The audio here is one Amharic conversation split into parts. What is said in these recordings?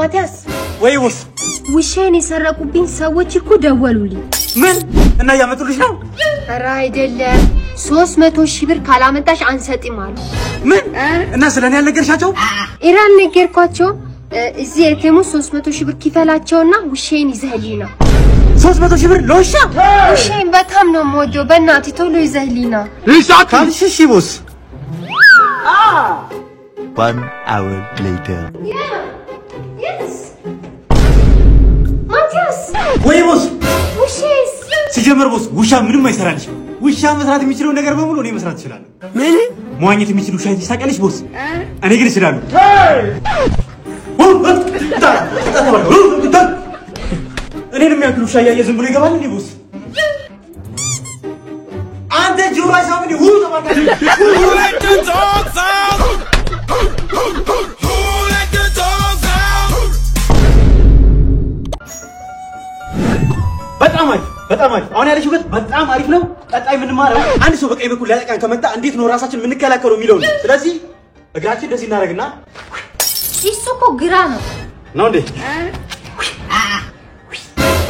ማቲያስ ወይ ቦስ ውሻዬን የሰረቁብኝ ሰዎች እኮ ደወሉልኝ ምን እና ያመጡልሽ ነው ኧረ አይደለም 300,000 ብር ካላመጣሽ አንሰጥም አሉ ምን እና ስለኔ ያልነገርሻቸው ኢራን ነገርኳቸው እዚህ የቴሙ 300,000 ብር kiፈላቸውና ውሻዬን ይዘህልኝ ነው 300,000 ብር ለውሻ ውሻዬን በጣም ነው የምወደው በእናትህ ቶሎ ይዘህልኝ ነው ካልሽ ቦስ 1 hour later Yes ማቲያስ ወይ ቦስ ውሻዬስ ሲጀመር ቦስ ውሻ ምንም አይሰራልሽ ውሻ መስራት የሚችለው ነገር በሙሉ እኔ መስራት ይችላል ምን መዋኘት የሚችል ውሻ ይታቀልሽ ቦስ እኔ ግን እችላለሁ እኔንም ያክል ውሻ ያየ ዝም ብሎ ይገባል እንዴ ቦስ አንተ ጆሮ አይሳምኝ ሁሉ ተማርካሽ በጣም አሪፍ አሁን ያለሽበት በጣም አሪፍ ነው ቀጣይ ምን ማረው አንድ ሰው በቀኝ በኩል ሊያጠቃን ከመጣ እንዴት ነው ራሳችን ምን ከላከለው የሚለው ነው ስለዚህ እግራችን እንደዚህ እናረግና እሱ እኮ ግራ ነው እንዴ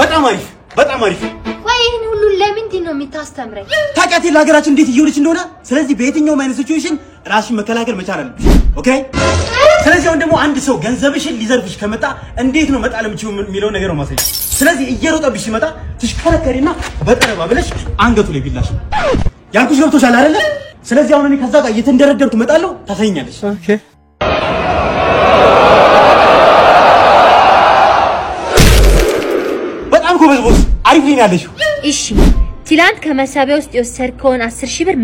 በጣም አሪፍ ወይ ይሄን ሁሉ ለምንድን ነው የምታስተምረኝ ታውቂያት ለሀገራችን እንዴት እየሆነች እንደሆነ ስለዚህ በየትኛው አይነት ሲቹዌሽን ራስሽን መከላከል መቻል አለብሽ ኦኬ ስለዚህ አሁን ደግሞ አንድ ሰው ገንዘብሽን ሊዘርፍሽ ከመጣ እንዴት ነው መጣል የምችው የሚለው ነገር ነው ማሳየት ስለዚህ እየሮጠብሽ ሲመጣ ትሽከረከሪና በጠረባ ብለሽ አንገቱ ላይ ቢላሽ ያልኩሽ ገብቶሻል አይደል ስለዚህ አሁን እኔ ከዛ ጋር እየተንደረደርኩ መጣለው ታሳይኛለሽ ኦኬ በጣም ጎበዝ ቦስ አሪፍ ነኝ ያለሽው እሺ ትላንት ከመሳቢያ ውስጥ የወሰድከውን 10,000 ብር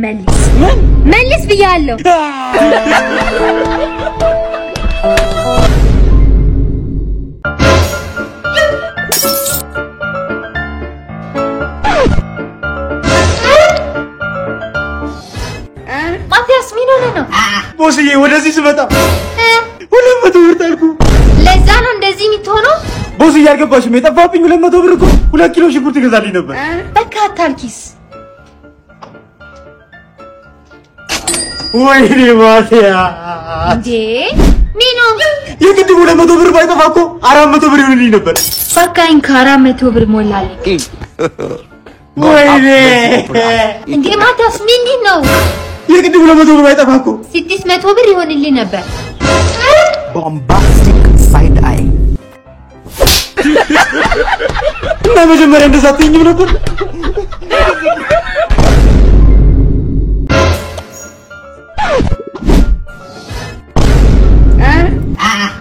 መልስ ብያለሁ ማቲያስ ምን ሆነ ነው ቦስዬ ወደዚህ ስመጣ 200 ብር ታልኩ ለዛ ነው እንደዚህ የምትሆነው ቦስዬ አልገባሽም የጠፋብኝ 200 ብር እኮ 2 ኪሎ ሽንኩርት ይገዛልኝ ነበር በቃ አታልኪስ ወይኔ ማቲያ እንዴ ሚኖ የግድ 200 ብር ባይጠፋ እኮ 400 ብር ይሆንልኝ ነበር በቃኝ ከ400 ብር ሞላልኝ ወይኔ እንዴ ማቲያስ ምንድን ነው የግድ 200 ብር ባይጠፋ እኮ 600 ብር ይሆንልኝ ነበር bombastic side eye እና መጀመሪያ እንደዛ አትይኝም ነበር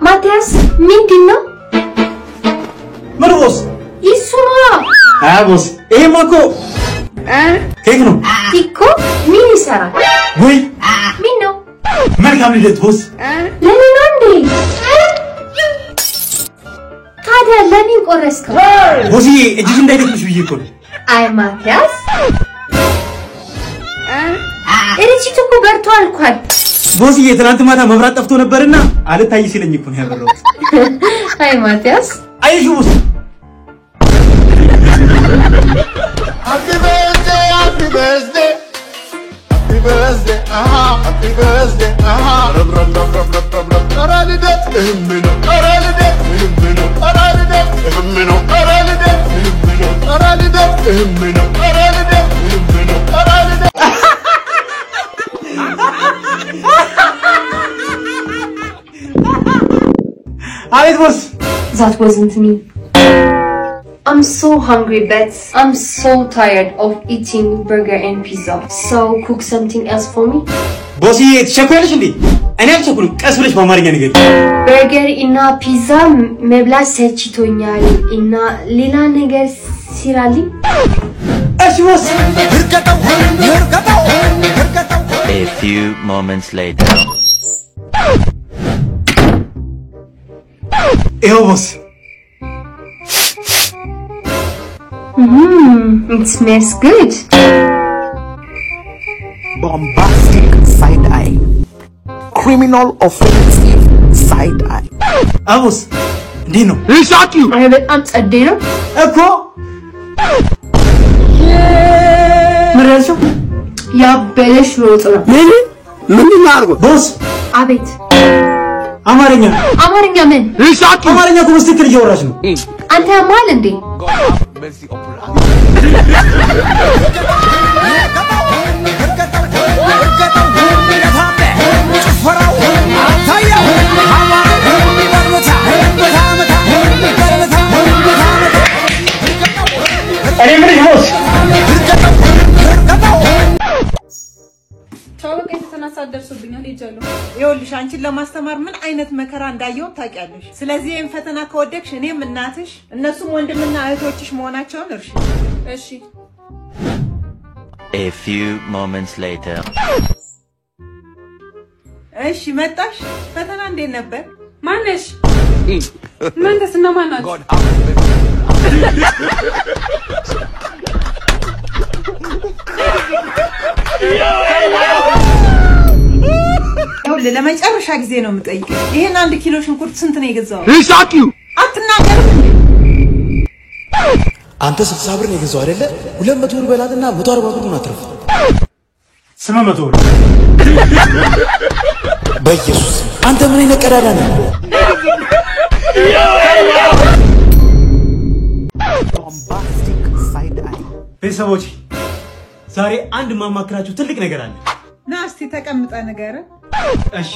ማቲያስ ምንድን ነው ቦስ ይሱ ነው ቦስ ይሄማ እኮ ኬክ ነው እኮ ምን ይሰራል ወይ ምን ነው መልካም ልደት ቦስ ለምን ነው እንዴ ታዲያ ለምን ቆረስከው ቦስዬ እጅሽ እንዳይደክምሽ ብዬ እኮ ነው አይ ማቲያስ እርቺቱ እኮ በርቷል እንኳን ቦስዬ ትናንት ማታ መብራት ጠፍቶ ነበርና አልታይ ሲለኝ እኮ ነው ያበራሁት አይ ማቲያስ አይሹ ቦስ Happy birthday, happy birthday. Happy birthday, happy birthday, Rub, rub, rub, rub, rub, rub, rub. Aralide, Mino, Aralide, Mino, Aralide, Mino, Aralide, Mino, Aralide, Mino, Aralide, Mino, Aralide. አቤት ቦስ That wasn't me. I'm so hungry, Bets. I'm so tired of eating burger and pizza. So cook something else for me. ቦስዬ ትቸኩያለሽ እንዴ እኔ አልቸኩልም ቀስ ብለሽ በአማርኛ ንገሪ በርገር እና ፒዛ መብላት ሰልችቶኛል እና ሌላ ነገር ሲራልኝ እሺ ቦስ a few moments later ይኸው ቦስ It smells good. bombastic side eye criminal offensive side eye አቦስ እንዴ ነው አይ በጣም ጸዴ ነው እኮ ምረሱ ያበለሽ ሮጥ ነው ምን አርጎ ቦስ አቤት አማርኛ ምን አማርኛ እኮ በስትክክል እያወራሽ ነው አንተ ያማል እንዴ እኔ ምን ይሆስ ተናሳደርሱብኛል ይጃሉ ይኸውልሽ አንቺን ለማስተማር ምን አይነት መከራ እንዳየው ታውቂያለሽ ስለዚህ ይሄን ፈተና ከወደቅሽ እኔም እናትሽ እነሱም ወንድምና እህቶችሽ መሆናቸውን እርሺ እሺ A few moments later እሺ መጣሽ ፈተና እንዴት ነበር ማነሽ እናንተስና ማናችሁ ለመጨረሻ ጊዜ ነው የምጠይቀው ይሄን 1 ኪሎ ሽንኩርት ስንት ነው የገዛው ይሳቂው አትናገር አንተ 60 ብር ነው የገዛው አይደለ 200 ብር በላትና 140 ብር ነው አትርፍ 800 ብር በኢየሱስ አንተ ምን አይነት ቀዳዳ ነህ Bombastic side eye. ቤተሰቦች ዛሬ አንድ ማማክራችሁ ትልቅ ነገር አለ ናስቲ ተቀምጣ ነገር እሺ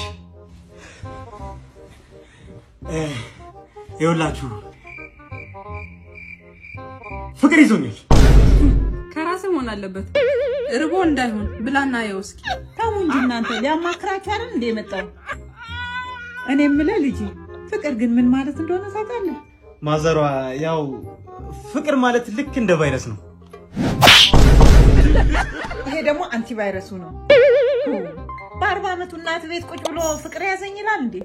ይኸውላችሁ ፍቅር ይዞኛል ከራስህ መሆን አለበት ርቦ እንዳይሆን ብላና የውስኪ ታው እንጂ እናንተ ሊያማክራችሁ አይደል እንደ መጣው እኔ ምለ ልጅ ፍቅር ግን ምን ማለት እንደሆነ ታውቃለህ ማዘሯ ያው ፍቅር ማለት ልክ እንደ ቫይረስ ነው ይሄ ደግሞ አንቲቫይረሱ ነው በ40 አመቱ እናት ቤት ቁጭ ብሎ ፍቅር ያዘኝ ይላል እንዴ